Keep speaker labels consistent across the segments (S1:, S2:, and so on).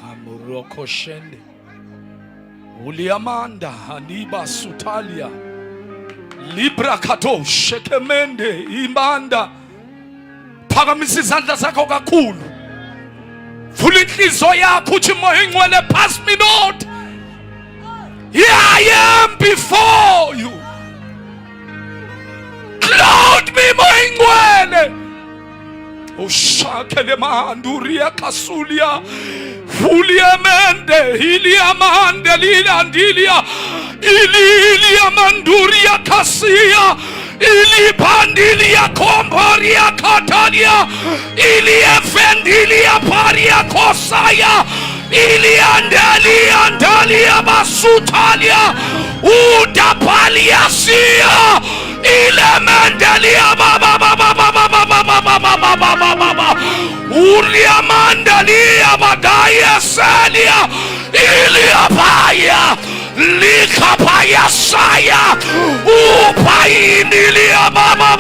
S1: Hamuroko shende. Uliamanda Haniba Sutalia. Libra kato shekemende imanda. Phakamisa izandla zakho kakhulu. Vula inhliziyo yakho uthi moya ingcwele pass me not. Here I am before you. Clothe me moya ingcwele. Ushakele manduria kasulia. Fuliamende iliamande lilandilia. Ililia manduria kasia. Ili pandilia kombaria katalia. Ili efendilia paria kosaya. Ili andalia basutalia. Udapalia sia. Ile mendelia baba. Ulia mandalia badaya salia. Ili apaya. Likapaya saya. Upainilia baba.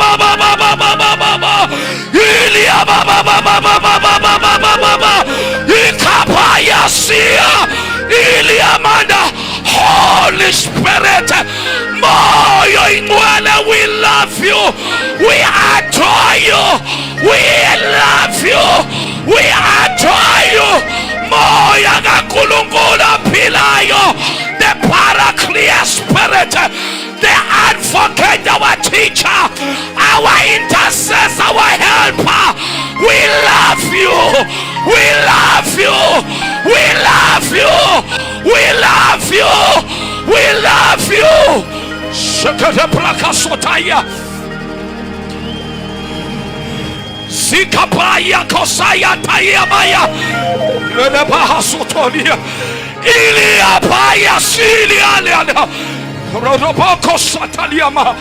S1: Ilia baba. Ikapaya sia. Ilia manda. Holy Spirit, moyo ingwele, we love you, we adore you, we love you, we adore you. Moya kakulungula pilayo, the Paraclete Spirit, the advocate, our teacher, our intercessor, our helper. We love you, we love you, we love you, we love you, we love you. Shakata plaka sotaya. Sikapaya kosaya taya maya. Lebaha sotonia. Ilia paya silia. Rodoboko sataliama.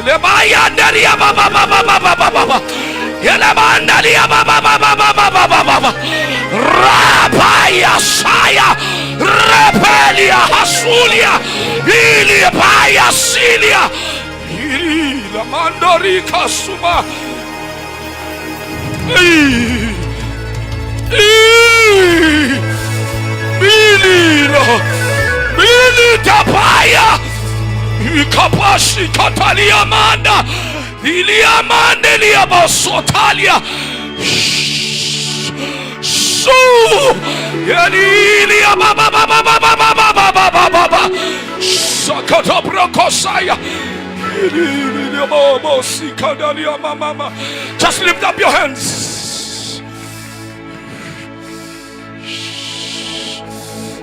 S1: Lebaya daria baba. Yelamandalia baba. Rapaya saya. Repelia hasulia. Ilia paya silia. Ilia mandarika suma. Bili tapaya. Ikapashi katalia manda. Ilia mandelia basotalia. Su. Ilia baba. Sakata brokosaya. Just lift up your hands.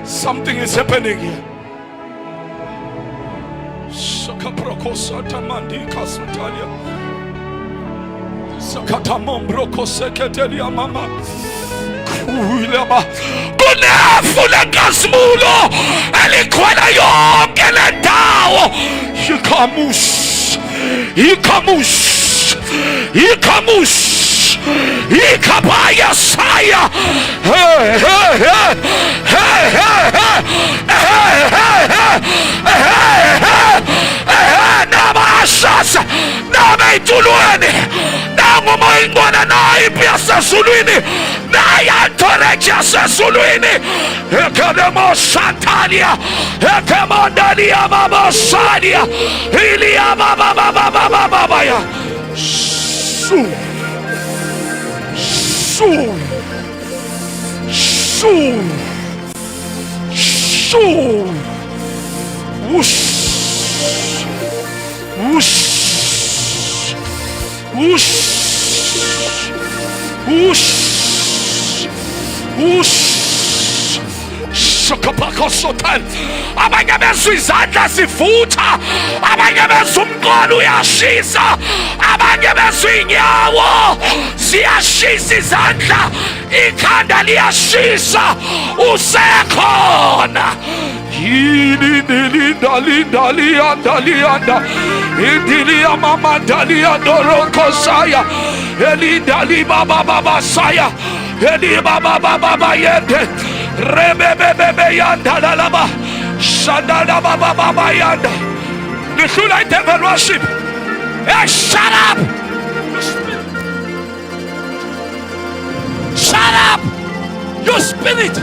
S1: Something is happening here. Sakaprokosata mandika sutalia. Sakatamombroko seketelia mama. Kunefuna kasmulo. Elikwela yonke le ndawo. Ikamush. Ikapaya saya. Namashasa. Nameitulweni. Nangumoingwana naipia sesulwini. Nayantorekia sesulwini. Ekademo santalia. Ekemondalia baba sadia. Ilia baba ya. Su. Sokapakosotan. Abanye besu izandla sivutha. Abanye besu umqondo uyashisa. Abanye besu inyawo ziyashisa izandla. Ikhanda liyashisa. Usekhona. Linda. Indilia mama dalia dorokosaya. Elidali baba saya. Eli baba yende. Rebebebe yanda lalaba. Shadada baba yanda. The true light and worship. Hey, shut up! Shut up! You spirit!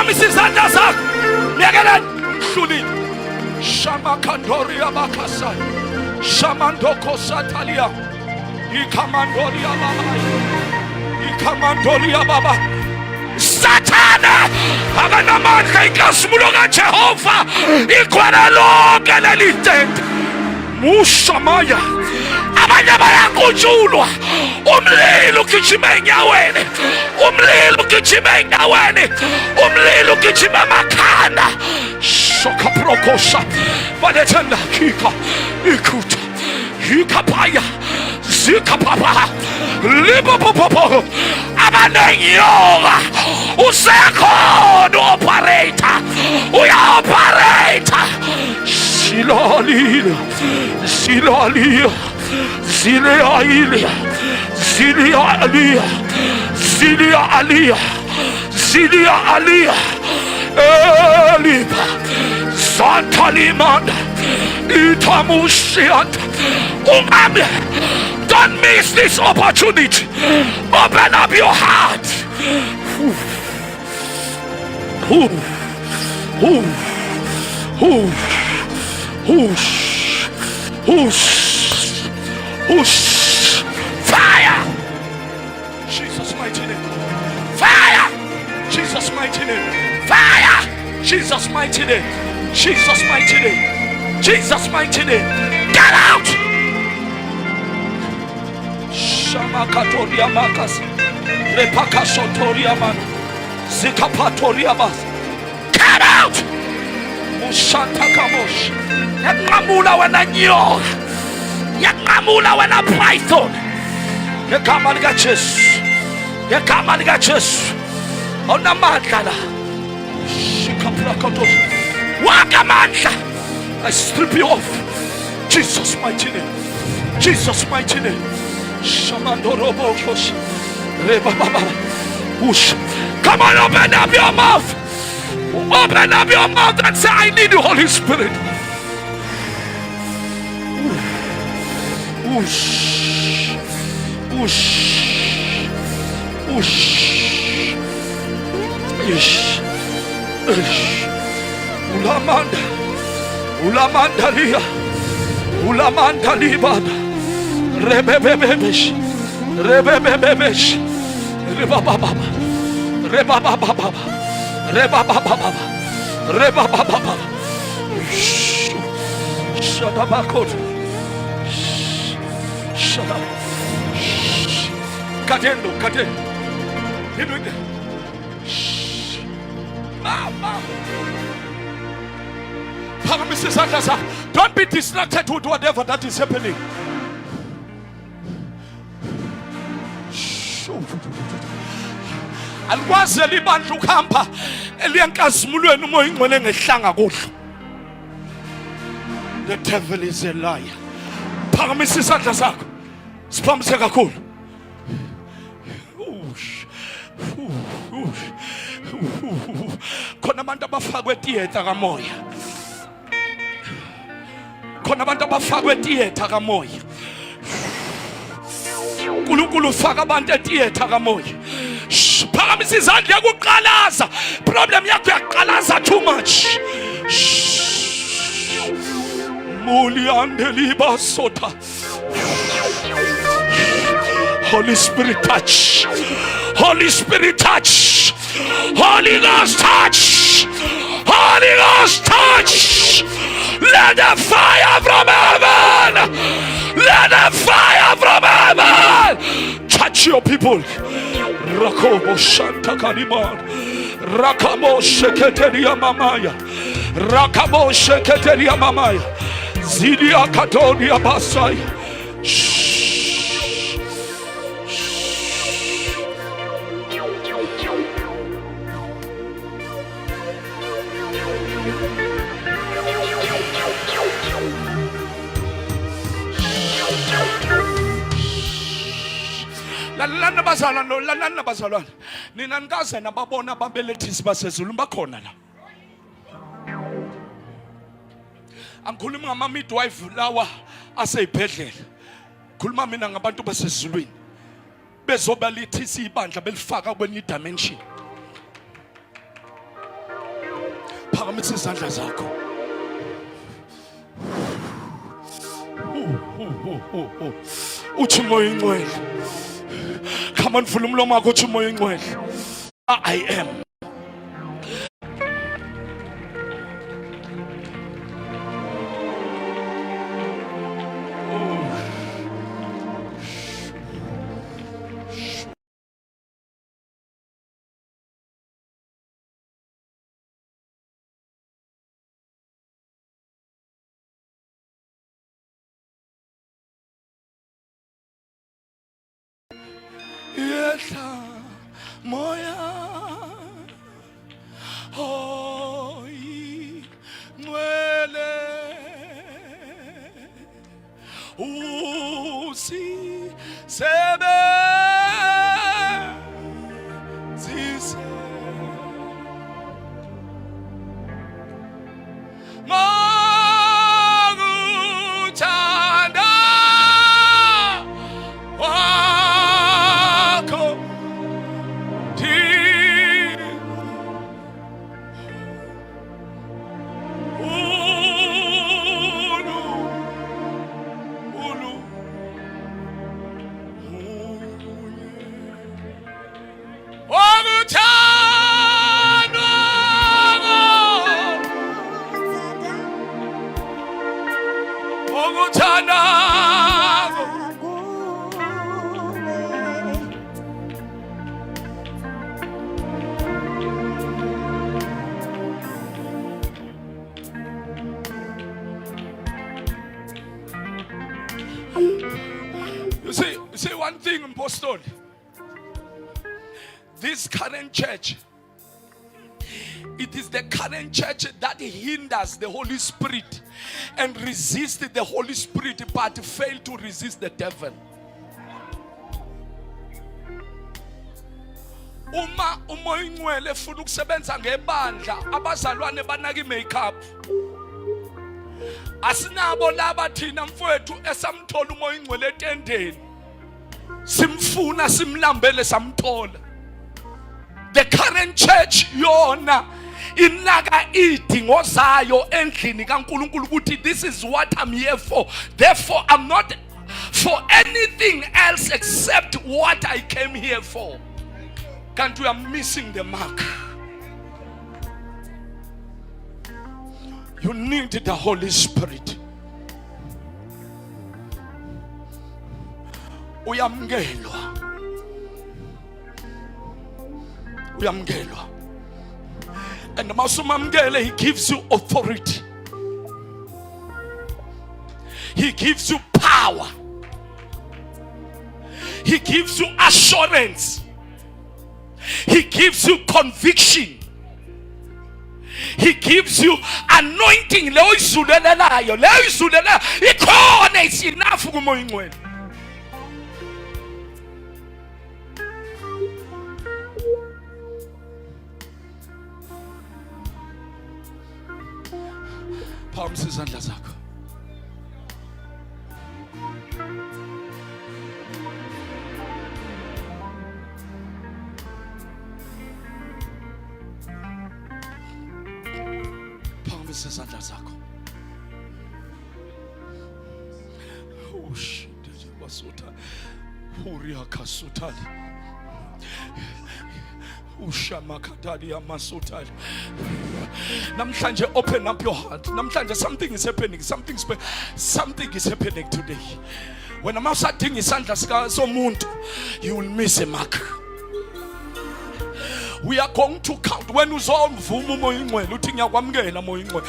S1: Phakamisa izandla zakho. Yekelani. Hlulile. Shamakandoria bakasai. Shamandoko satalia. Ikamandoria baba. Ikamandoria baba. Satana akanamandla inkazimulo kaJehova igcwele lonke leli tente. Mushamaya abanye bayakhutshulwa. Umlilo ugijima enyaweni. Umlilo ugijima enyaweni. Umlilo ugijima emakhanda. Shoka prokosha balethenda kika ikuta yikapaya zikapapa lipopopo abanenyoka usekhona operator uya-operator. Silalile silalia zilealia zilialia zilialia zilialia Elipa Santalimanda Itamushianta. Don't miss this opportunity. Open up your heart. Fire! Jesus' mighty name. Fire! Jesus' mighty name. Fire! Jesus' mighty name. Jesus' mighty name. Jesus' mighty name. Get out! Shamakatoria makas. Repakasotoria man. Zikapatoria bas. Get out! Mushanta kamosh. Yakamula wena nyoka. Yakamula wena python. Yekama lika Jesu. Yekama lika Jesu. Onamandla la. I strip you off. Jesus' mighty name. Jesus' mighty name. Come on, open up your mouth. Open up your mouth and say, I need the Holy Spirit. Ulamandalia, Ulamandalibada, Rebebebesh, Rebebebesh, Rebababa, Rebababa, Rebababa, Rebababa, Shadabakot, Shadab, Cadendo, Cadendo, don't be distracted with whatever that is happening. Alwaze libandla ukuhamba eliyankazimulweni umoya ingcwele ngehlanga kudla. The devil is a liar. Phakamisa isandla sakho. Siphamise kakhulu. Khona abantu abafakwe theater kamoya. Khona abantu abafakwe theater kamoya. uNkulunkulu ufaka abantu etheater kamoya. Phakamisa izandla yakuqalaza. Problem yakho yaqalaza too much. Muli andeliba sota. Holy Spirit touch. Holy Spirit touch. Holy Ghost touch. Holy Ghost touch. Let the fire from heaven. Let the fire from heaven touch your people. Rakobo Shanta Kaliman. Rakamo Sheketeria Mamaya. Rakamo Sheketeria Mamaya. Zidia Katonia Basai. Lana bazalwana, lana bazalwana. Nina nikaze nababona ababelethisi basezulu bakhona la. Angikhulumi ngama midwife lawa aseyibhedlela. Khuluma mina ngabantu basezulwini. Bezobalethisa ibandla belifaka kwenye dimension. Phakamise izandla zakho. Uthi umoya ingcwele. Come on, vula umlomo wakho uthi umoya ingcwele. I am. Yetla moya hoy nwele usi sebe zise You see one thing, Apostle. This current church, it is the current church that hinders the Holy Spirit and resists the Holy Spirit, but fail to resist the devil. Uma umoya ingcwele ufuna ukusebenza ngebandla, abazalwane banaka i-makeup. Asinabo laba thina mfowethu esamthola umoya ingcwele etendeni. Simfuna simlambele samthola. The current church yona inaka idingo zayo endlini kaNkulunkulu ukuthi this is what I'm here for. Therefore I'm not for anything else except what I came here for. Can't we are missing the mark? You need the Holy Spirit. Uyamgelwa. Uyamgelwa. And masumamgele, he gives you authority. He gives you power. He gives you assurance. He gives you conviction. He gives you anointing. Leo izulelelayo, ikhona isinafu kumoya ingcwele. Phamisa izandla zakho. Phamisa izandla zakho. Oh shit, basutha. Huria kasutali. Ushamakadali amasutali. Namhlanje open up your heart. Namhlanje something is happening. Something is happening today. When I'm starting isandla sika somuntu, you will miss a mark. We are going to count when uzomvuma umoya ingcwele uthi ngiyakwamukela umoya ingcwele.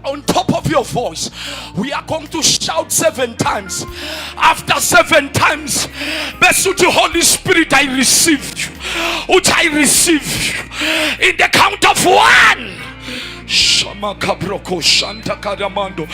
S1: On top of your voice, we are going to shout 7 times. After 7 times, Besuti Holy Spirit, I receive you. I receive you. In the count of 1. Shama kabroko shanta karamando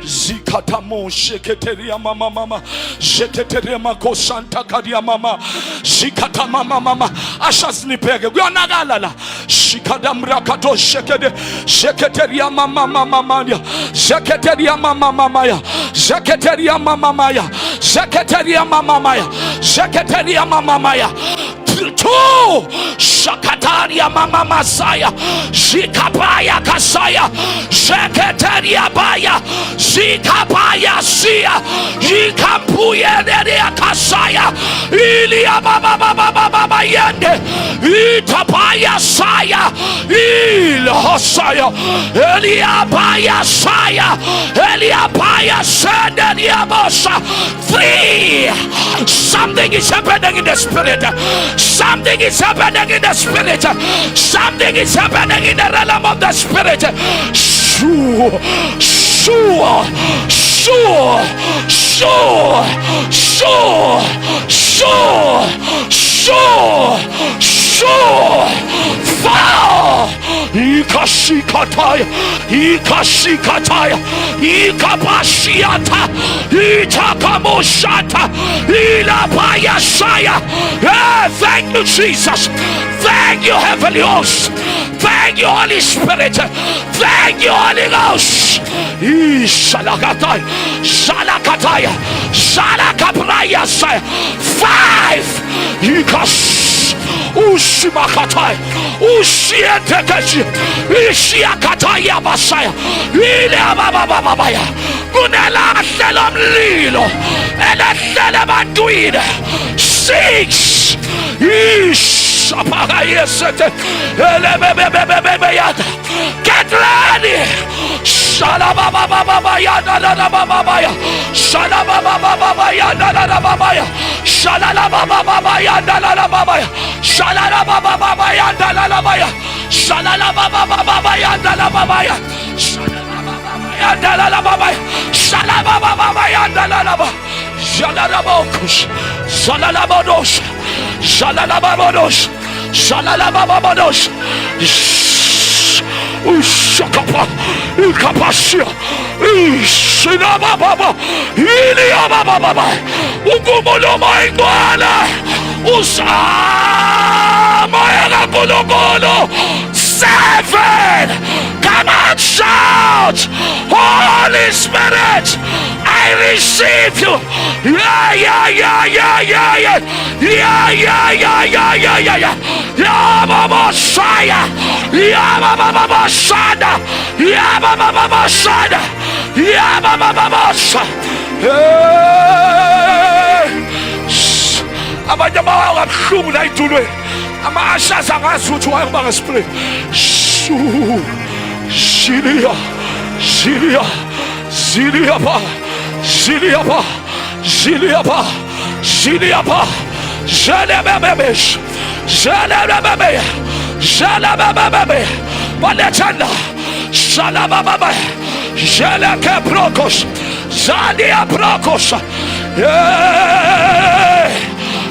S1: zikatamo sheketeria mama mama sheketeria mako shanta karia mama zikata mama mama ashas nipege kuyonakala la shikadamra kato shekede sheketeria mama mama maya sheketeria mama mama ya sheketeria mama maya sheketeria mama maya sheketeria mama maya two Shakataria Mama Masaya Zikapaya Kasaya Seketaria Baya Zikapaya Sia Zikampuya Neria Kasaya Ilia Baba Yende Itapaya Saya Ilhosaya Eliabaya Saya Eliabaya Sendia Mosa. Three. Something is happening in the spirit. Something is happening in the spirit. Something is happening in the realm of the spirit. Sure. Fall. Ikashikataya, Ikapashiata, Itakamoshata, Ilapayasaya. Thank you, Jesus. Thank you, Heavenly Host. Thank you, Holy Spirit. Thank you, Holy Ghost. Shalakataya, Shalakapraya. Five. Ushimakataya, Ushientekashi, Ishiakataya Basaya, Ilabababaya, Unela Lilo, and a Selamanduid. Six. Get ready. Shalabababaya, Shalabababaya, Shalabababaya, Shalabababaya, Shalabababaya, Shalabababaya, Shalalababados, Ushakapa, Ikapasia, Ishinababa, Iliababa, Ugumoloma Iguana, Usamayana Gologolo, seven. Come on, shout, Holy Spirit, I receive you. Yeah. Yababa Shaya, Yababa Shada, Yababa Shada, Yababa Shada. Abanyama akumu na itulwe. Ama ashaza ngasuthi wayobanga spray. Zilia ba. Jalababebe, Baletana, Shalabababa, Jalaka Brokos, Zalia Brokos,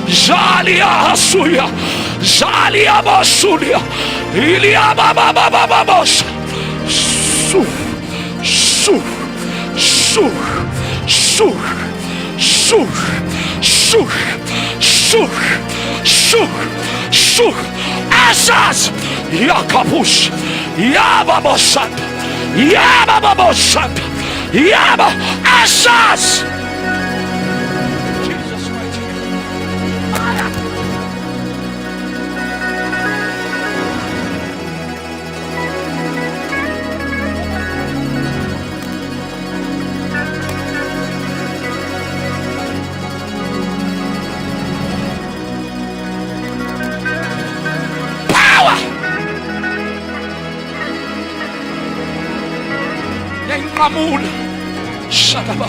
S1: Zalia Hasuya, Zalia Basulia, Ilia Babababos, Asas, Yakapush, Yababosat, Yababosat, Yaba, Asas. Jesus mighty Mamul, Shataba.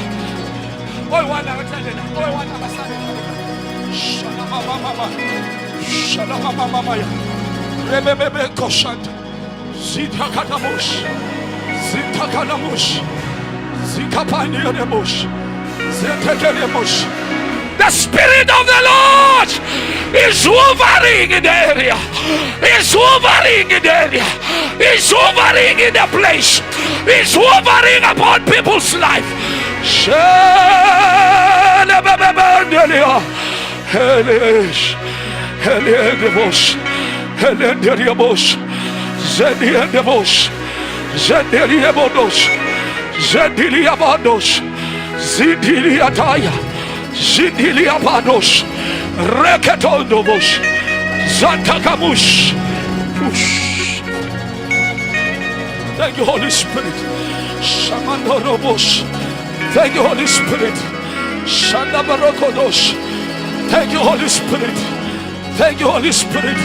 S1: Oi, one Agatana, oi, one Abasana, Shalama, Rebebe Koshant, Zitakanamush, Zikapaniamush, Zetakanemush. The Spirit of the Lord is hovering in the area. Is hovering in the area. Is hovering in the place. Is hovering upon people's life. Zidiliabados, Reketondomos, Zatakamush. Thank you, Holy Spirit. Shamandorobos. Thank you, Holy Spirit. Shandabarokodos. Thank you, Holy Spirit. Thank you, Holy Spirit.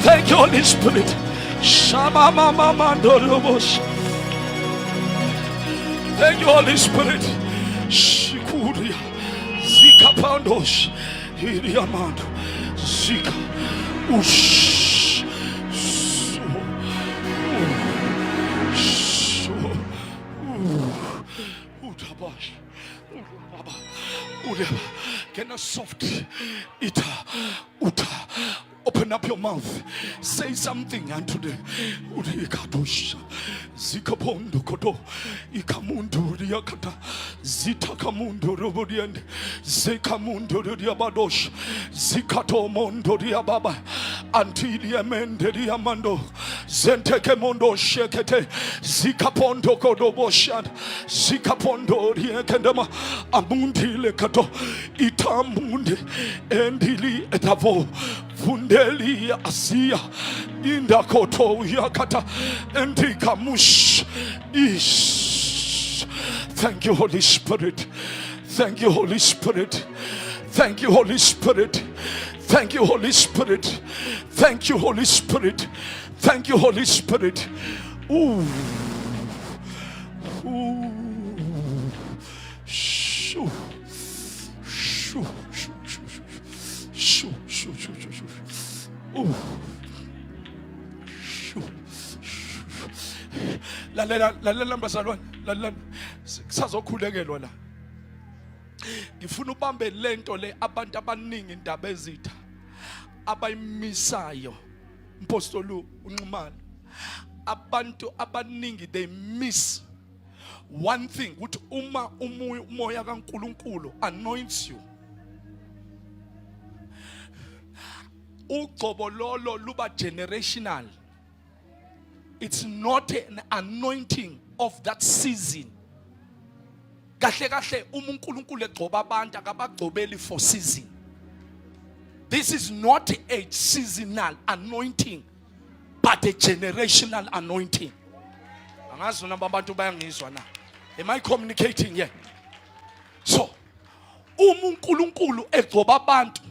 S1: Thank you, Holy Spirit. Shamamamamandorobos. Thank you, Holy Spirit. Shikuria. Zika pandos. Hiriamando. Zika. Ush. Get a soft ita uta. Open up your mouth. Say something unto the Urikadosh. Zikapondo kodo. Ikamundo riakata. Zitakamundo robodiend. Zekamundo riabadosh. Zikato mondo riababa. Antilia mende riamando. Zentekemondo shekete. Zikapondo kodoboshan. Zikapondo riakendama. Amundi lekato. Itamundi. Endili etavo. Fundeli asia inda koto yakata endika mush ish. Thank you, Holy Spirit. Thank you, Holy Spirit. Thank you, Holy Spirit. Thank you, Holy Spirit. Thank you, Holy Spirit. Thank you, Holy Spirit. Ooh. Ooh. Shoo. Shoo. Shoo. Shoo. Shoo. Ooh. Lalela mbazalwane, lalela kusazokhulekelwa la. Ngifuna ubambe lento le abantu abaningi indaba ezitha abayimisayo Mpostoli uNxumalo. Abantu abaningi they miss one thing, ukuthi uma umoya kaNkulunkulu anoints you, ugcobololo luba generational. It's not an anointing of that season. Kahle kahle uNkulunkulu egcoba abantu akabagcobeli for season. This is not a seasonal anointing, but a generational anointing. Angazi noma abantu bayangizwa na. Am I communicating here? So, uNkulunkulu egcoba abantu.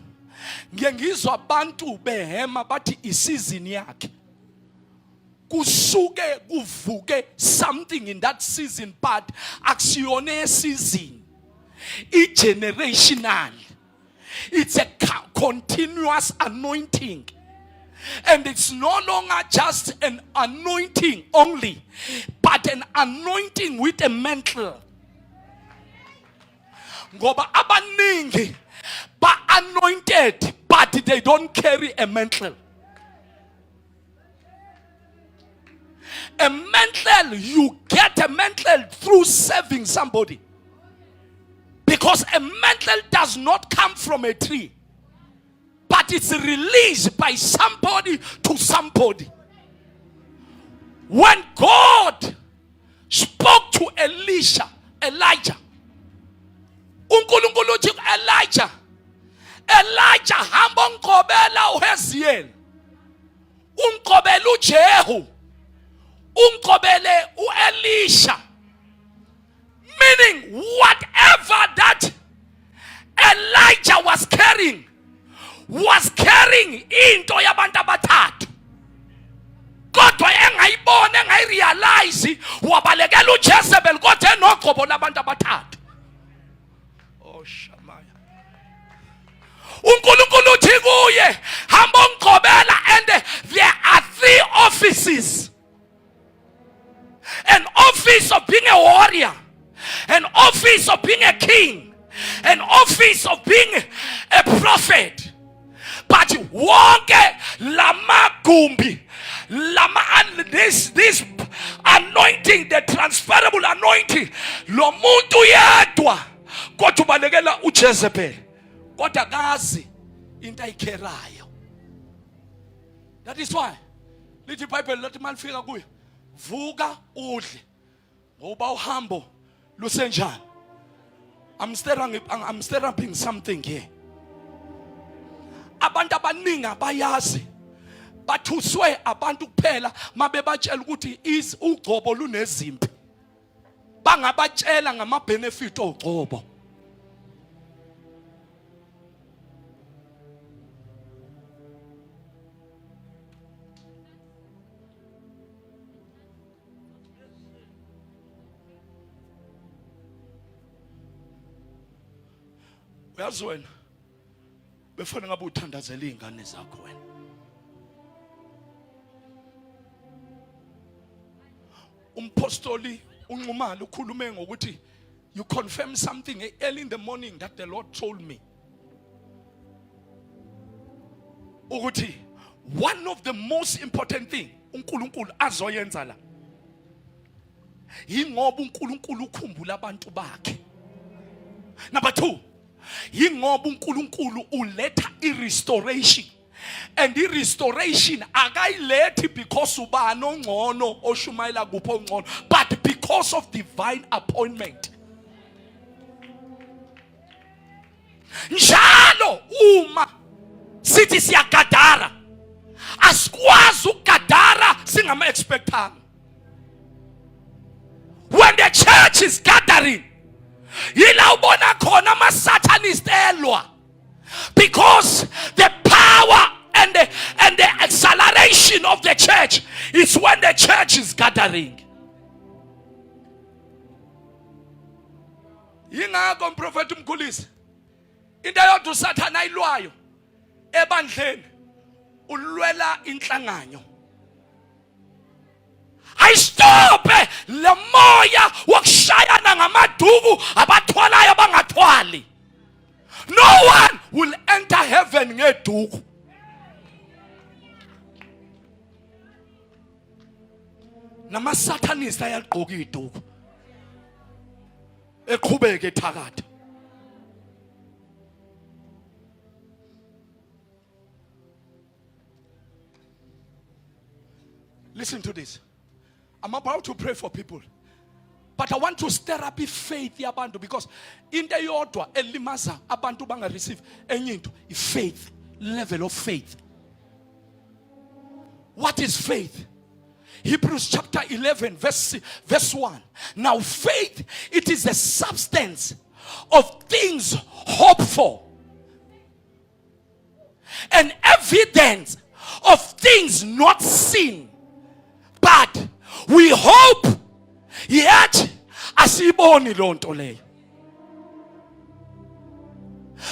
S1: Ngiyengizwa abantu behema bathi isizini yakhe. Kusuke kuvuke something in that season, but akusiyona season. It's generational. It's a continuous anointing. And it's no longer just an anointing only, but an anointing with a mantle. Ngoba abaningi ba anointed, but they don't carry a mantle. A mantle, you get a mantle through serving somebody. Because a mantle does not come from a tree, but it's released by somebody to somebody. When God spoke to Elijah, uNkulunkulu uthi Elijah hamba ungqobela uHeziel, ungqobela uJehu, ungqobele uElisha. Meaning whatever that Elijah was carrying into yabantu abathathu. Kodwa engayibona engayirealize wabalekela uJezebel kodwa enogqobo labantu abathathu. Oh Shamaya. uNkulunkulu uthi kuye hamba ungqobela, and there are 3 offices. An office of being a warrior, an office of being a king, an office of being a prophet. But wonke lamagumbi, this anointing, the transferable anointing, lo muntu yedwa kodwa ubalekela uJezebel kodwa kazi into ayikerayo. That is why lithi iBhayibheli lathi malifika kuyo vuka udle ngoba uhambo lusenjani. I'm stirring something here. abantu abaningi abayazi bathuswe abantu kuphela mabe batshela ukuthi ugcobo lunezimpi, bangabatshela ngama benefit ogcobo. Uyazi wena befuna ngabe uthandazela izingane zakho wena. Umpostoli uNxumalo ukhulume ngokuthi you confirm something early in the morning that the Lord told me. Ukuthi one of the most important thing uNkulunkulu azoyenza la yingoba uNkulunkulu ukhumbula abantu bakhe. Number 2, yingoba uNkulunkulu uletha i-restoration, and i-restoration akayilethi because ubani ongcono oshumayela kuphi ongcono, but because of divine appointment. Njalo uma sithi siyagadara, asikwazi ukugadara singama expectanga. When the church is gathering, yila ubona khona ama-satanist elwa, because the power and the acceleration of the church is when the church is gathering. Yingakho umprofeti uMkhulisi into yodwa uSathane ayilwayo ebandleni ulwela inhlanganyo. Ayistophe le moya wokushayana ngamaduku abathwalayo abangathwali. No one will enter heaven ngeduku. Nama-satanist ayagqoka iduku eqhubeke ethakatha. Listen to this. I'm about to pray for people, but I want to stir up faith yabantu, because into yodwa elimaza abantu banga receive enye into faith, level of faith. What is faith? Hebrews chapter 11 verse 1. Now faith, it is the substance of things hoped for and evidence of things not seen. But we hope yet asiboni lonto leyo.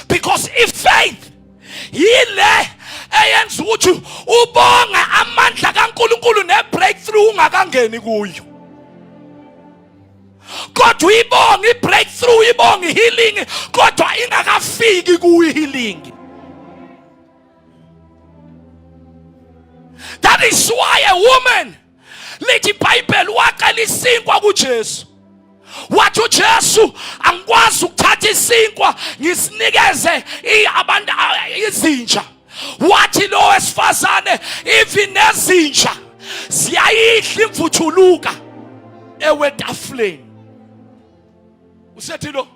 S1: Because if faith yile eyenza ukuthi ubonge amandla kaNkulunkulu ne breakthrough ungakangeni kuyo, kodwa ibonge I breakthrough, ibonge healing, kodwa ingakafiki kuyo healing. That is why a woman lithi iBhayibheli waqala isinkwa kuJesu. Wathi uJesu angikwazi ukuthatha isinkwa ngisinikeze abantu izinja. Wathi lo wesifazane even nezinja ziyayidla imvuthuluka ewetafuleni. Usethi lo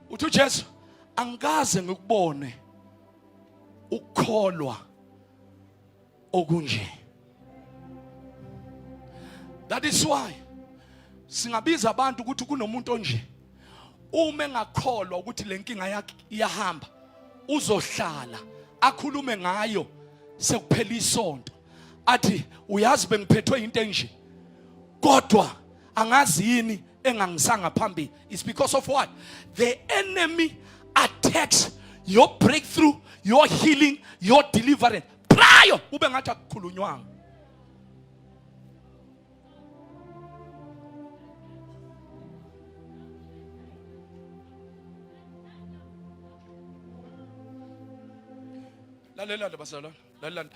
S1: uthi uJesu angikaze ngikubone ukukholwa okunje. That is why singabiza abantu ukuthi kunomuntu onje, uma engakholwa ukuthi lenkinga yakhe iyahamba, uzohlala akhulume ngayo sekuphela isonto, athi uyazi bengiphethwe into enje kodwa angazi yini engangisanga phambili. It's because of what? The enemy attacks your breakthrough, your healing, your deliverance prior ube ngathi akukhulunywanga. Lalela bazalwane, lalela.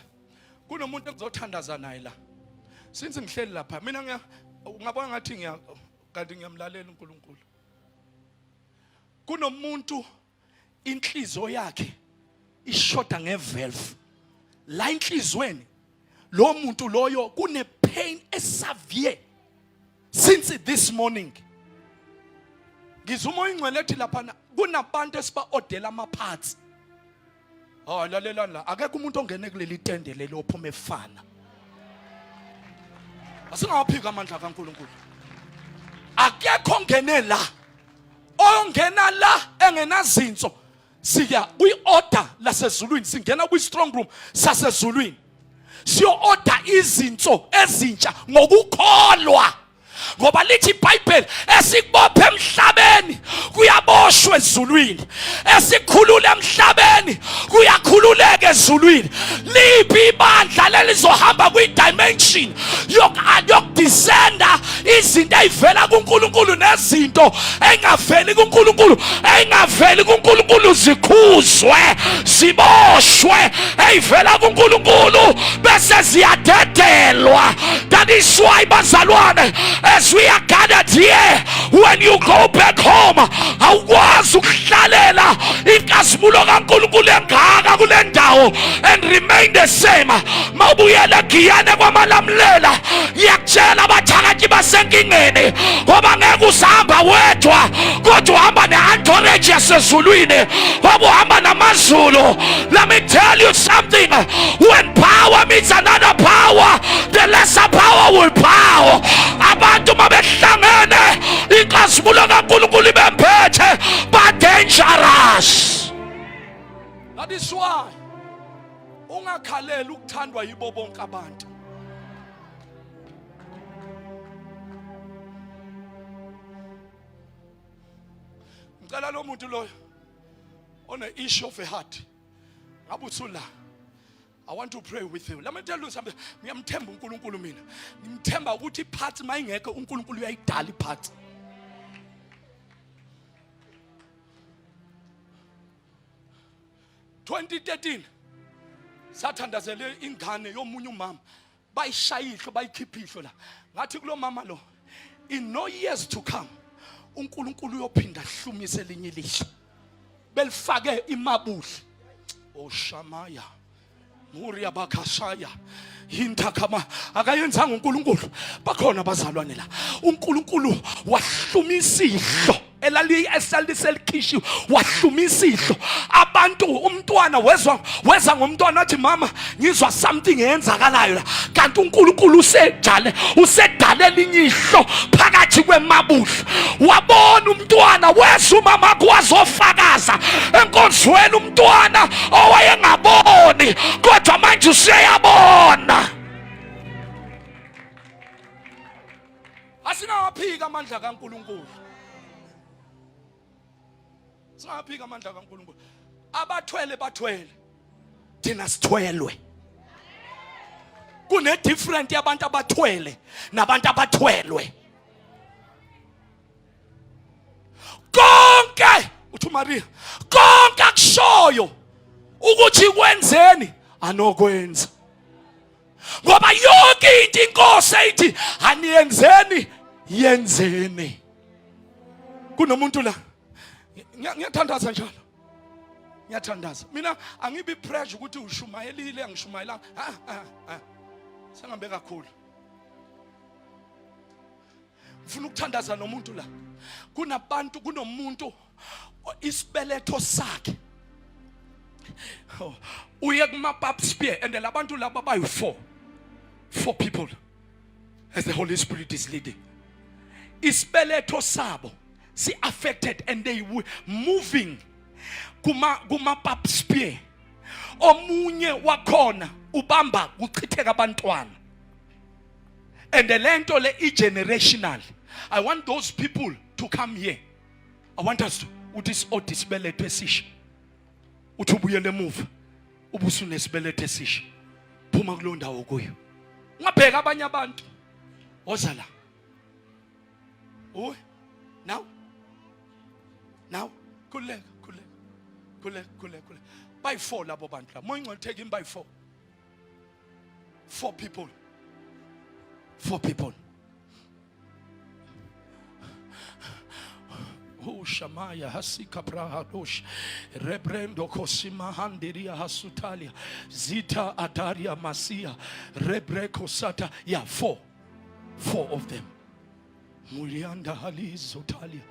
S1: Kunomuntu engizothandaza naye la. Since ngihleli lapha, mina ngiyabona ngathi kanti ngiyamlalela uNkulunkulu. Kunomuntu inhliziyo yakhe ishoda ngevalve. La inhlizweni lo muntu loyo kune pain esavie since this morning. Ngizuma ingcwele ethi lapha kunabantu esiba odela ama parts. Oh lalelani la, akekho umuntu ongene kuleli tende lelo ophuma efana. Asingawaphika amandla kaNkulunkulu. Akekho ongene la. Ongena la engenazinzo. Siya kwi-order lasezulwini, singena kwi-strong room sasezulwini. Siyo-order izinto ezintsha ngokukholwa. Ngoba lithi iBhayibheli esikubophe emhlabeni kuyaboshwa ezulwini, esikhulula emhlabeni kuyakhululeka ezulwini. Liphi ibandla lelizohamba kwi-dimension yokudescenda izinto ezivela kuNkulunkulu nezinto engaveli kuNkulunkulu, engaveli kuNkulunkulu zikhuzwe, ziboshwe, ezivela kuNkulunkulu bese ziyadedelwa. That is why bazalwane, as we are gathered here, when you go back home, awukwazi ukuhlalela inkazimulo kaNkulunkulu engaka kule ndawo and remain the same. Mawubuyela eGiyane kwaMalamlela, ngiyakutshela abathakathi basenkingeni ngoba ngeke usahamba wedwa, kodwa uhamba ne-entourage yasezulwini, ngoba uhamba namazulu. Let me tell you something, when power meets another power, the lesser power will bow. Abantu mabehlangene inkazimulo kaNkulunkulu bemphethe ba dangerous. That is why ungakhalela ukuthandwa yibo bonke abantu. Ngicela lo muntu loyo one issue of a heart, ngabe uthula, I want to pray with you. Let me tell you something. Ngiyamthemba uNkulunkulu mina. Ngimthemba ukuthi iphathi mayingeke uNkulunkulu uyayidala iphathi. "2013 sathandazele ingane yomunye umama, bayishayihlo bayikhipha la. Ngathi kulo mama lo, in no years to come uNkulunkulu uyophinda hlumise elinye ilihlo. Belifake imabuhle. Oh Shamaya. Muria bakashaya hintakama akayenzanga uNkulunkulu. Bakhona bazalwane la, uNkulunkulu wahlumisa ihlo esaliselikhishi, wahlumisa ihlo. Abantu umntwana weza ngomntwana athi mama ngizwa something eyenzakalayo la, kanti uNkulunkulu usedale elinye ihlo phakathi kwemabuhle. Wabona umntwana, weza umama kwazofakaza enkonzweni umntwana owayengaboni, kodwa manje useyabona. Asinawaphika amandla kaNkulunkulu. Singaphika amandla kaNkulunkulu. Abathwele bathwele, thina sithwelwe. Kune different yabantu abathwele nabantu abathwelwe. Konke uthi Maria, konke akushoyo ukuthi kwenzeni anokwenza. Ngoba yonke into inkosi ethi aniyenzeni yenzeni. Kunomuntu la ngiyathandaza njalo. Ngiyathandaza. Mina angibi pressure ukuthi ushumayelile angishumayelanga. Sengambe kakhulu. Ngifuna ukuthandaza nomuntu la. Kunabantu, kunomuntu isibeletho sakhe. Uye kuma-pap spear and labantu laba bayi-4 people as the Holy Spirit is leading. Isibeletho sabo si affected and they were moving kuma-pap spear. Omunye wakhona ubamba kuchitheka abantwana. And the lento le generational. I want those people to come here. I want us to uthi odisibeletho esisha. Uthi ubuyele emuva. Ubusunesibelete esisha. Phuma kulo ndawo kuyo. Ngabheka abanye abantu. Woza la. Oh, now. Kuleka. By 4 labo bantu la. Moyo ngotake him by 4. 4 people. 4 people. Oh Shamaya hasika prahadosh rebrendo kosima handiria hasutalia zita adaria masia rebreko sata. Yeah, 4 of them. Mulianda halizotalia.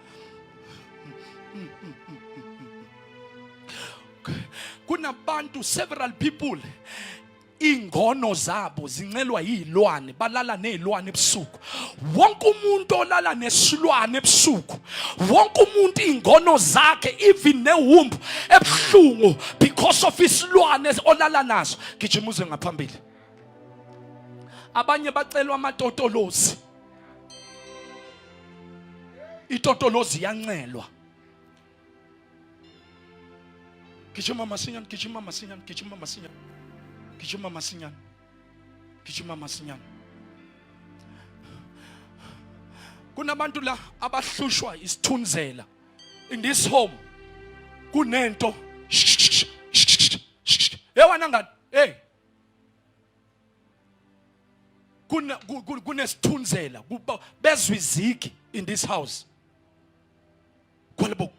S1: Kunabantu, several people, ingono zabo zincelwa yizilwane, balala nezilwane ebusuku. Wonke umuntu olala nesilwane ebusuku, wonke umuntu ingono zakhe, even newumbu ebuhlungu because of isilwane olala naso. Gijimuze ngaphambili. Abanye bacelwa amatotolozi. Itotolozi yancelwa. Gijima masinyane, gijima masinyane, gijima masinyane. Gijima masinyane. Gijima masinyane. Kunabantu la abahlushwa isithunzela. In this home kunento. Ewana ngani? Hey. Kunesithunzela, bezwe izigi in this house. Kwalebo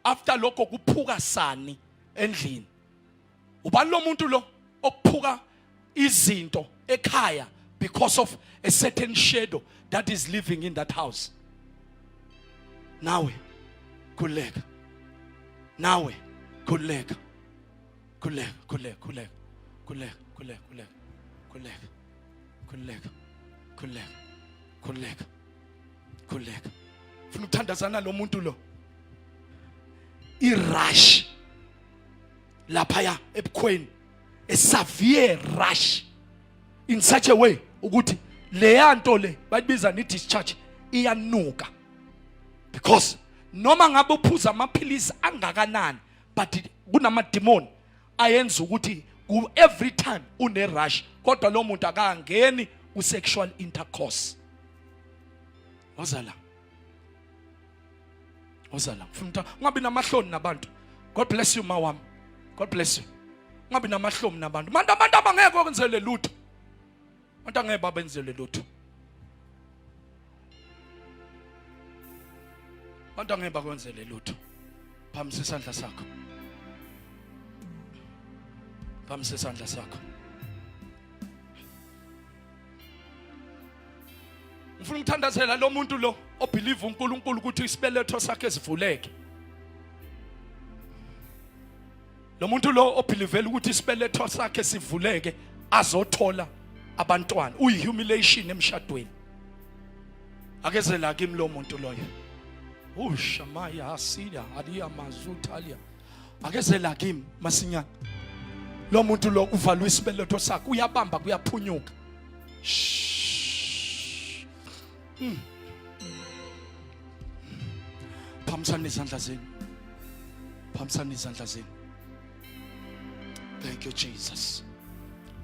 S1: after lokho kuphuka sani endlini. Ubani lo muntu lo ophuka izinto ekhaya because of a certain shadow that is living in that house? Nawe kuleka. Nawe kuleka. Kuleka, kuleka, kuleka. Kuleka, kuleka, kuleka. Kuleka. Kuleka. Kuleka. Kuleka. Kuleka. Funa ukuthandazana lo muntu lo. I-rush laphaya ebukhweni, a severe rush in such a way ukuthi leya nto le bayibiza ni discharge iyanuka, because noma ngabe uphuza amaphilisi angakanani but kunamademon ayenza ukuthi every time une rush, kodwa lo muntu akangeni u-sexual intercourse. Ozala mfuna ungabi namahloni nabantu. God bless you mawami. God bless you. Ungabi namahloni nabantu. Abantu abangeke okwenzele lutho. Abantu angeke babenzele lutho. Abantu angeke bakwenzele lutho. Phamisa isandla sakho. Phamisa isandla sakho. Ngifuna ukuthandazela lo muntu lo obelieve uNkulunkulu ukuthi isibeletho sakhe sivuleke. Lo muntu lo obelievela ukuthi isibeletho sakhe sivuleke azothola abantwana. Uyihumiliation emshadweni. Akezela kimi lo muntu loyo. Ushamaya hasida aliya mazutalia. Akezela kimi masinyane. Lo muntu lo uvalwe isibeletho sakhe uyabamba kuyaphunyuka. Phamisani izandla zenu. Phamisani izandla zenu. Thank you, Jesus.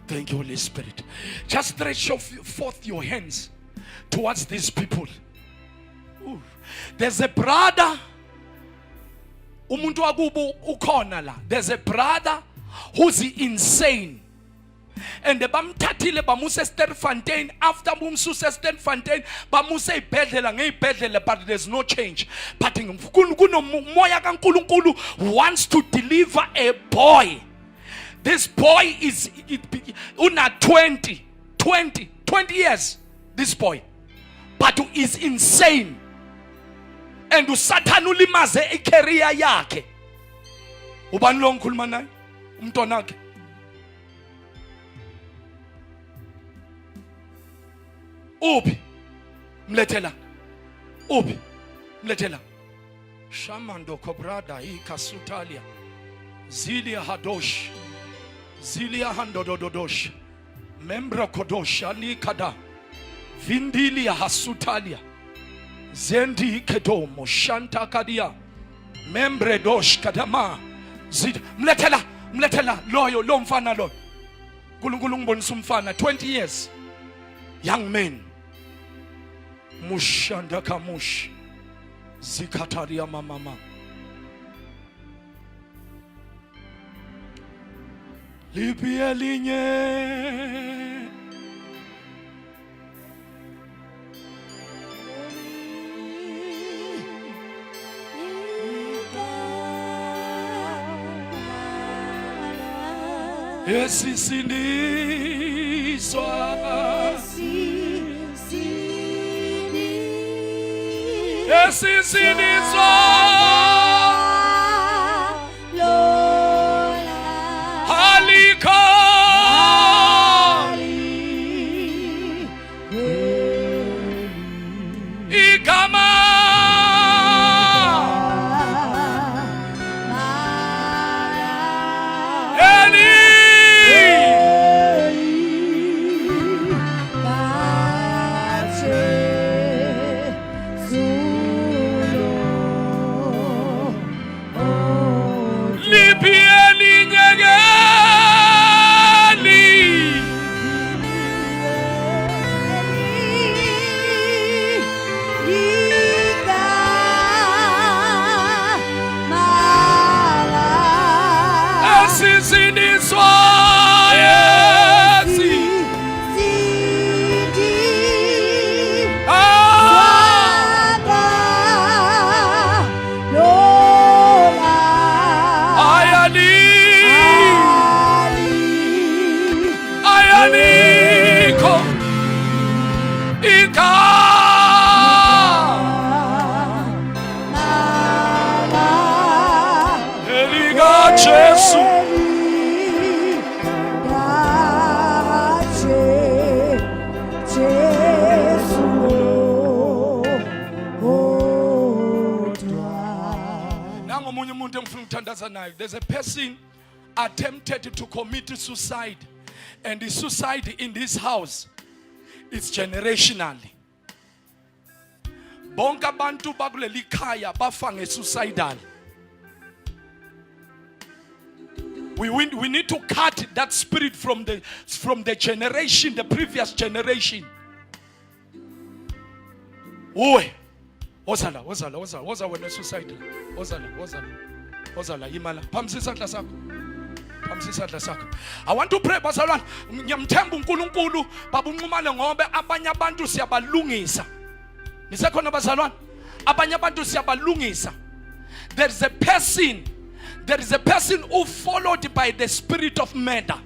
S1: Thank you, Holy Spirit. Just stretch forth your hands towards these people. Ooh. There's a brother. Umuntu wakubo ukhona la. There's a brother who's insane. And bamthathile bamuse Sterfontein. After bumsuse Sterfontein bamuse ibhedlela ngeibhedlela, but there's no change. But kunomoya kaNkulunkulu wants to deliver a boy. This boy is una 20 years, this boy, but is insane. And uSatan ulimaze icareer yakhe. Ubani lo ngikhuluma naye? Umntwana wakhe. Ubi mlethela. Ubi mlethela. Shamando kobrada ikasutalia. Zilia hadosh. Zilia handododosh. Membra kodosh anikada. Vindilia hasutalia. Zendi kedomo shanta kadia. Membre dosh kadama. Zid mlethela loyo lo mfana lo. Nkulunkulu ngibonisa umfana 20 years. Young men. Mushanda kamush. Zikataria mama. Lipia linye. Esi siniswa. Esi siniswa. igama there's a person attempted to commit suicide, and the suicide in this house is generationally. Bonke abantu bakuleli khaya bafa ngesuicidal. We need to cut that spirit from the generation, the previous generation. Uwe wozala wena suicidal. Wozala imala phamsisa isandla sakho. I want to pray bazalwane, ngiyamthemba uNkulunkulu babunqumane ngobe abanye abantu siyabalungisa. Nisekhona bazalwane, abanye abantu siyabalungisa. There is a person who followed by the spirit of murder.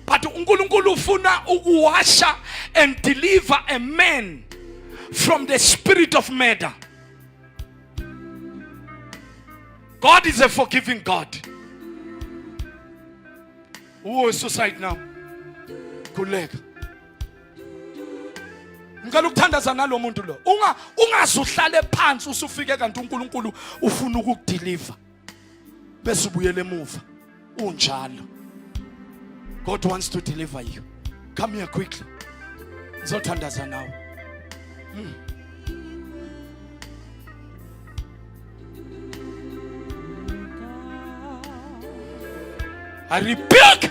S1: But uNkulunkulu ufuna ukuwasha and deliver a man from the spirit of murder. God is a forgiving God. Who is suicide now? Kulega. Ngicela ukuthandaza nalo muntu lo. Ungazuhlale phansi usufike kanti uNkulunkulu ufuna ukukudeliver. Bese ubuyele emuva. Unjalo. God wants to deliver you. Come here quickly. Ngizothandaza nawe. I rebuke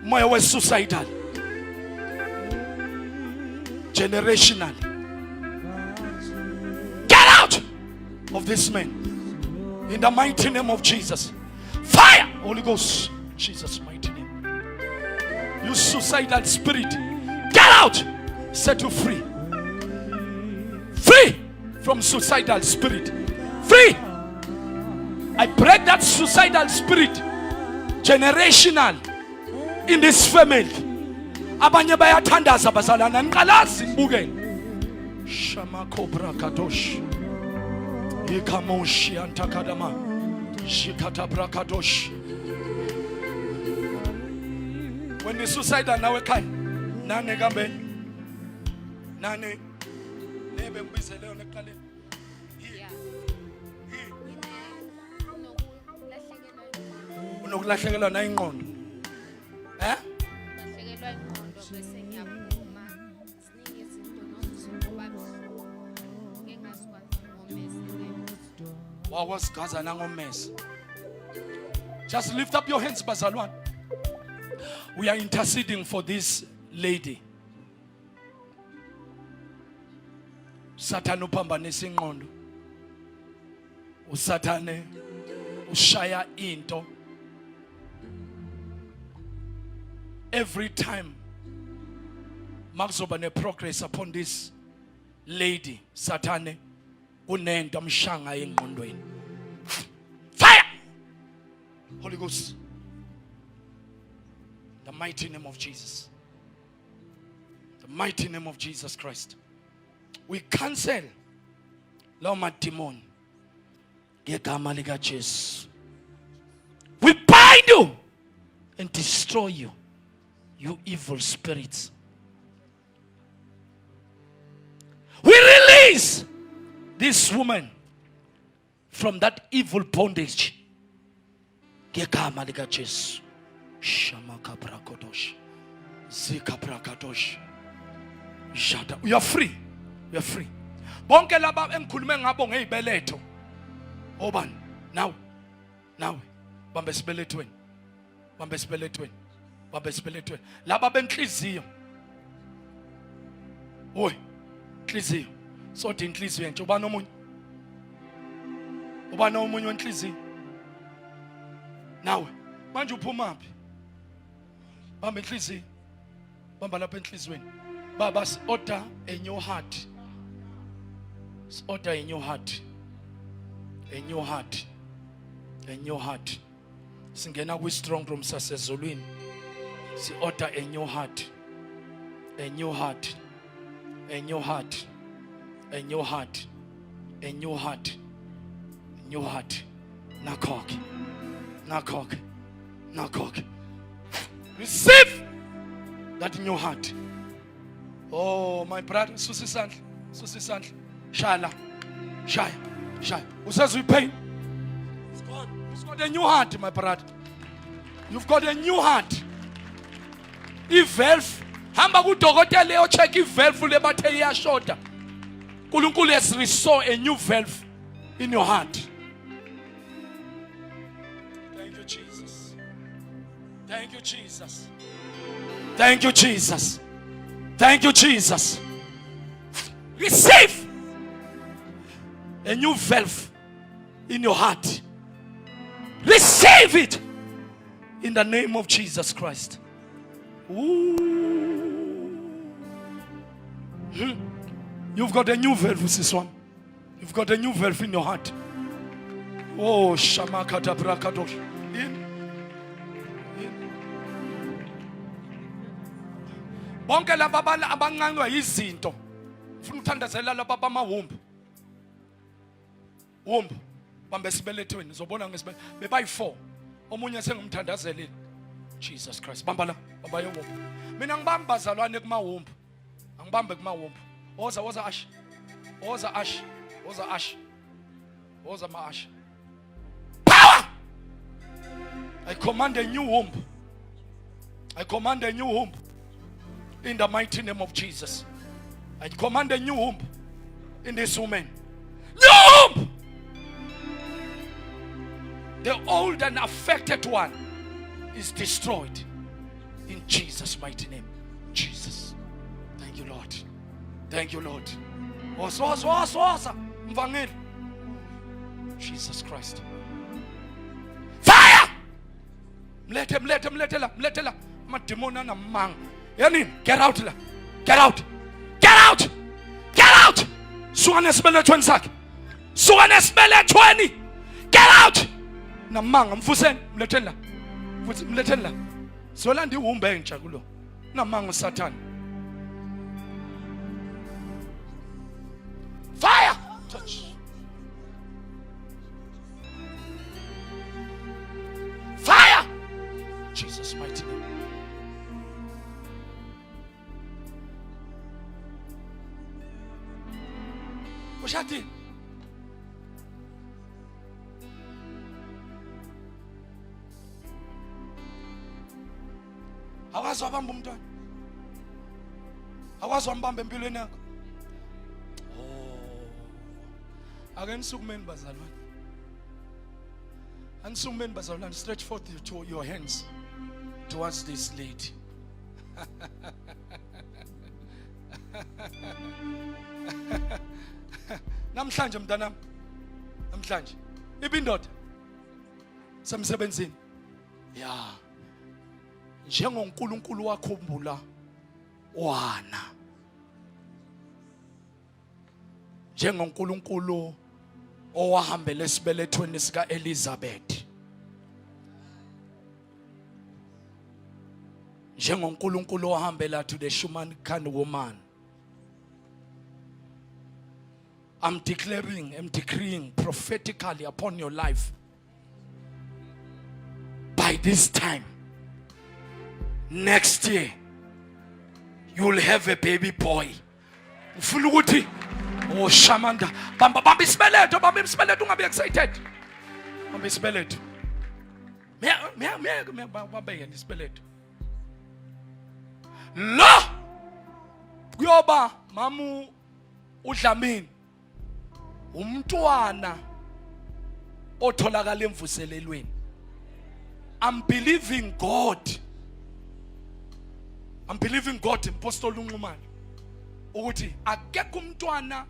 S1: moya we suicidal, generational. Get out of this man in the mighty name of Jesus. Fire, Holy Ghost, Jesus' mighty name. You suicidal spirit, get out. Set you free. Free from suicidal spirit. Free. I break that suicidal spirit. Generational in this family. Abanye bayathandaza bazalana ngiqalazi ngibukele. Shama cobra kadosh. Ikamoshi antakadama. Shikata brakadosh. When the suicide nawe ekhaya. Nane kambe. Nane. Nebe mbizele yona eqaleni. Unokulahlekelwa na ingqondo.
S2: Lahlekelwa ingqondo bese ngiyaphuma. Siningi izinto nokuzoba ngingazikwazi ngomese.
S1: Wawasigaza nangomese. Just lift up your hands bazalwane. We are interceding for this lady. Satan uphambanisa ingqondo. Usathane ushaya into. Every time makuzoba ne progress upon this lady, Satane unento amshanga engqondweni. Fire! Holy Ghost. The mighty name of Jesus. The mighty name of Jesus Christ. We cancel lawo demon ngegama lika Jesus. We bind you and destroy you, you evil spirits. We release this woman from that evil bondage. Ngegama lika Jesu. Shamaka brakodosh. Zika brakadosh. Jada. You are free. You are free. Bonke laba engikhulume ngabo ngezibeletho. Obani? Nawe. Bambe sibelethweni. Bambe sibelethweni. Laba benhliziyo. Oy. Inhliziyo. Sothi inhliziyo nje ubani omunye. Ubani omunye wenhliziyo. Nawe. Manje uphumaphi? Bamba inhliziyo. Bamba lapha enhlizweni. Baba order a new heart. Order a new heart. A new heart. A new heart. Singena kwi strong room sasezulwini. Si order a new heart. A new heart. A new heart. A new heart. A new heart. A new heart. Nakok. Receive that new heart. Oh, my brother, Susi Sandli. Shaya. Usazwe pain. It's gone. You've got a new heart, my brother. You've got a new heart. I-valve. Hamba kudokotela leyo check i-valve le bathe iyashota. uNkulunkulu has restored a new valve in your heart. Thank you, Jesus. Thank you, Jesus. Thank you, Jesus. Thank you, Jesus. Receive a new valve in your heart. Receive it in the name of Jesus Christ. Ooh. You've got a new valve, this one. You've got a new valve in your heart. Oh, Shamakata Brakadosh. In. Bonke laba abanqanqwa izinto. Ufuna uthandazela laba abamawumbu. Wumbu bambe sibelethweni uzobona ngesibele bebayi4. Omunye sengumthandazelile. Jesus Christ. Bamba la, baba yewumbu. Mina ngibamba bazalwane kumawumbu. Angibambe kumawumbu. Oza ash. Oza ma ash. Power! I command a new womb. I command a new womb. In the mighty name of Jesus. I command a new womb in this woman. New womb! The old and affected one is destroyed. In Jesus' mighty name. Jesus. Thank you, Lord. Thank you, Lord. Mvangeli. Jesus Christ. Fire! Mletela. Mademona na mang. Yanin, get out la. Get out. Suwane sibelethweni sakhe. Get out. Na manga mfuseni mletheni la. Sola ndi umbe entsha kulo. Na manga uSathane. Fire! Touch. Fire! Jesus' mighty name. Ushati. Awazwa bamba umntwana. Awazwa mbamba empilweni yakho. Ake nisukumeni bazalwane. Anisukumeni bazalwane, stretch forth your hands towards this lady. Namhlanje mntanami. Namhlanje. Ibindoda. Semsebenzini. Ya. NjengoNkulunkulu wakhumbula wana. NjengoNkulunkulu owahambela esibelethweni sika Elizabeth. NjengoNkulunkulu owahambela to the Shunammite woman. I'm decreeing prophetically upon your life. By this time, next year you will have a baby boy. Ufuna ukuthi oh shamanda bamba isibeletho, bamba isibeletho, ungabe excited. Bamba isibeletho. Bamba yena isibeletho. Lo kuyoba mamu uDlamini umntwana otholakala emvuselelweni. I'm believing God. I'm believing God, Apostle Nxumalo, ukuthi akekho umntwana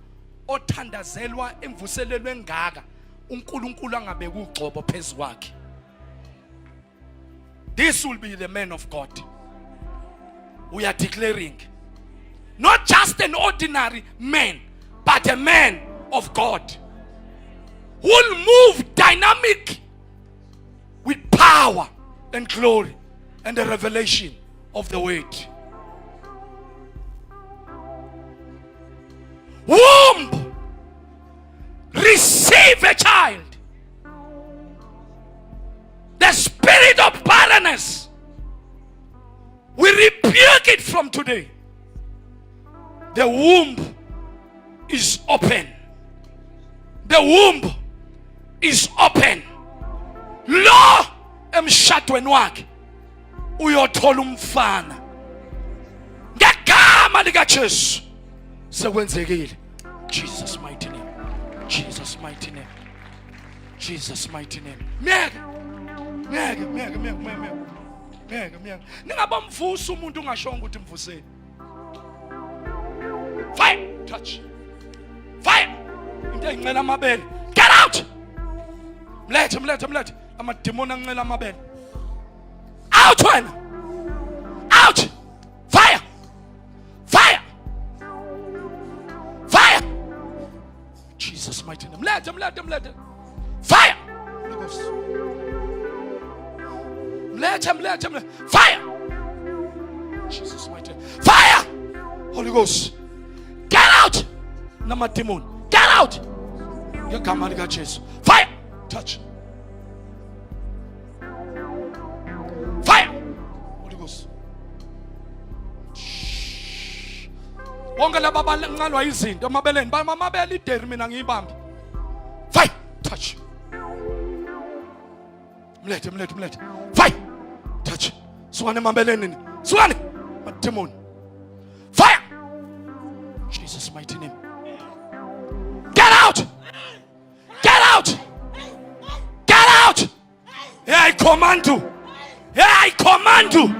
S1: othandazelwa emvuselelwe engaka uNkulunkulu angabeka ugcobo phezu kwakhe. This will be the man of God. We are declaring not just an ordinary man, but a man of God who will move dynamic with power and glory and the revelation of the word. Womb, receive a child. The spirit of barrenness, we rebuke it from today. The womb is open. The womb is open. Lo emshadweni wakhe uyothola umfana ngegama lika Jesu. Sekwenzekile. Jesus mighty name. Jesus mighty name. Jesus mighty name. Miyeke. Ningabamvusa umuntu ungashonga ukuthi mvuseni. Fire, touch. Fire. Into engcela amabele. Get out. Mlethe. Amademoni angcela amabele. Out wena. Out. Fire. Fire. Fire. Jesus mighty name. Mlethe. Fire. Holy Ghost. Mlethe. Fire. Jesus mighty name. Fire. Holy Ghost. Get out. Namademoni. Get out. Ngegama lika Jesu. Fire. Touch. Fire. Holy Ghost. Wonke laba abanqalwa izinto amabeleni, amabele ideri mina ngiyibambe. Fire. Touch. Mlethe. Fire. Touch. Sukane emabeleni. Sukane. Mademoni. Fire. Jesus mighty name. Get out. Get out. Get out. Yeah, I command you. Yeah, I command you.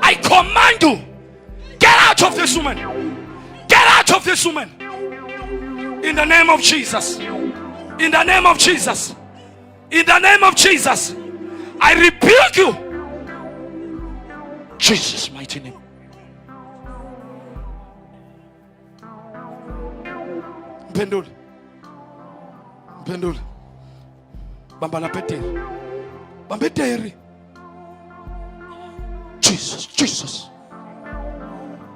S1: I command you. Get out of this woman. Get out of this woman. In the name of Jesus. In the name of Jesus. In the name of Jesus. I rebuke you. Jesus mighty name. Mpendule. Bamba la peteri. Bambeteri. Jesus.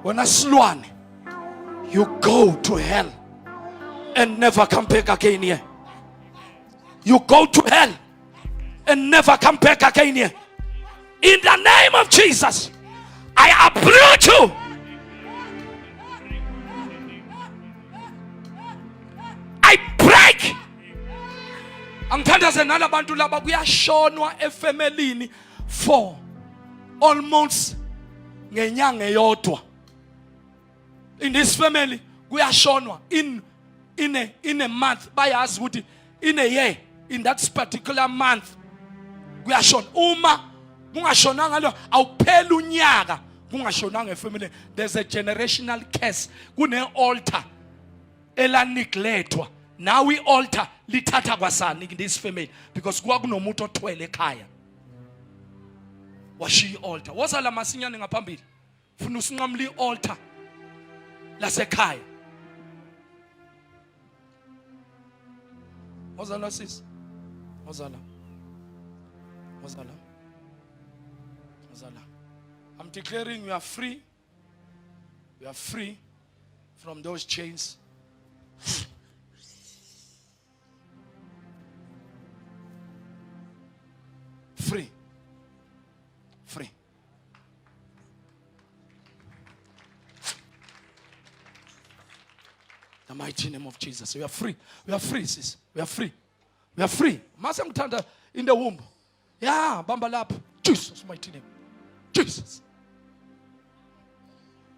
S1: When I slwane, you go to hell and never come back again here. You go to hell and never come back again here. In the name of Jesus, I uproot you. I break. Angithandaze nalabantu laba kuyashonwa efamilini for almost ngenyanga eyodwa. In this family kuyashonwa in a month, bayazi ukuthi in a year, in that particular month kuyashona. Uma kungashonanga lo awuphela unyaka kungashonanga efamily. There's a generational curse. Kune altar elaneglethwa. Now we altar lithatha kwasani in this family because kwakunomuntu othwele ekhaya. Washiya altar. Wozala masinyane ngaphambili. Funa usinqamla altar lasekhaya. Wozala sis. Wozala. I'm declaring you are free. You are free from those chains. Free. The mighty name of Jesus. We are free. We are free, sis. We are free. We are free. Mase ngithanda in the womb. Yeah, bamba lapha. Jesus mighty name. Jesus.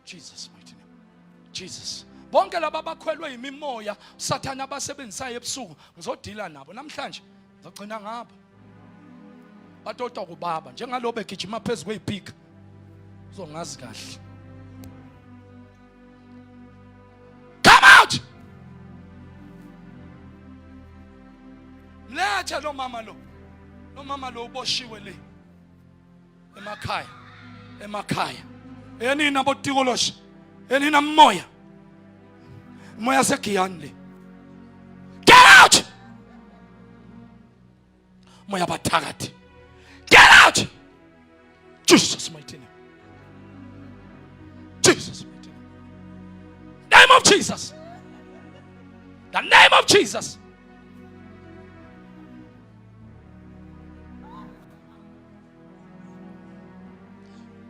S1: Jesus mighty name. Jesus. Bonke laba abakhwelwe yimimoya Sathana abasebenzisayo ebusuku ngizodila nabo namhlanje. Ngizogcina ngabo. Batota kubaba njengalo begijima phezulu kwezipika. Uzongazi kahle. Come out. Letha lo mama lo. Lo mama lo uboshiwe le. Emakhaya. Enina botikoloshi. Enina moya. Moya sekiyani le. Get out. Moya bathakathi. Get out. Jesus mighty name. Jesus mighty name. Name of Jesus. The name of Jesus.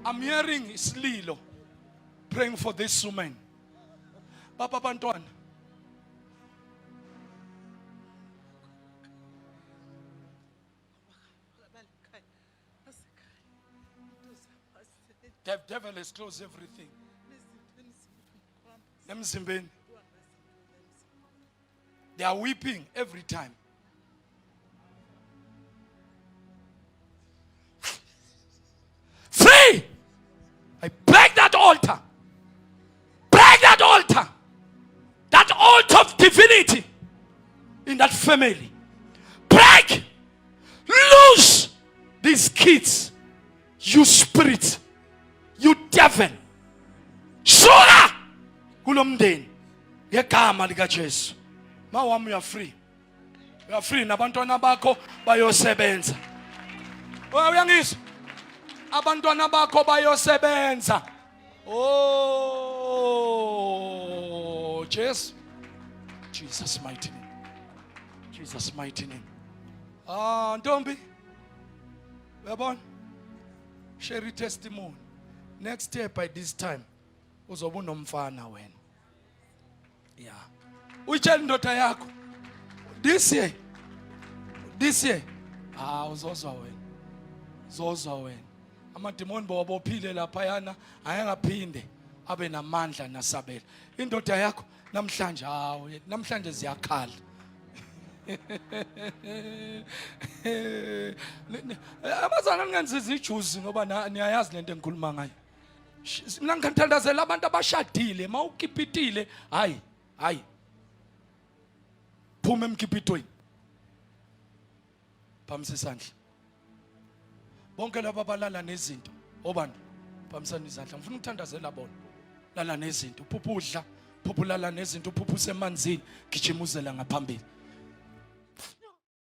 S1: I'm hearing Islilo praying for this woman. Papa Bantwan. The devil has closed everything. They are weeping every time. Free! I break that altar. Break that altar. That altar of divinity in that family. Break! Loose these kids. You spirit. You devil. Shura! Kulomdeni. Yegama lika Jesu. Mawami, you are free. You are free. Nabantwana bakho bayosebenza. Uyangizwa? Abantwana bakho bayosebenza. Oh, Jesus mighty name. Jesus mighty name. Ntombi. Uyabona? Share testimony. Next year by this time uzoba unomfana wena. Yeah. Uyitshela indoda yakho. This year. Uzozwa wena. Uzozwa wena. Amademoni bawabophile lapha yana ayangaphinde abe namandla nasabela. Indoda yakho namhlanje ziyakhala. Abazana ngenziza ijuzi ngoba niyayazi lento engikhuluma ngayo. Mina ngithandazela abantu abashadile mawukipitile hayi. Phuma emkipitweni. Phamisa isandla. Bonke laba abalala nezinto obani phamisani izandla. Ngifuna ukuthandazela bona. Lala nezinto, uphupha udla, uphupha ulala nezinto, uphupha usemanzini, gijimuzela ngaphambili.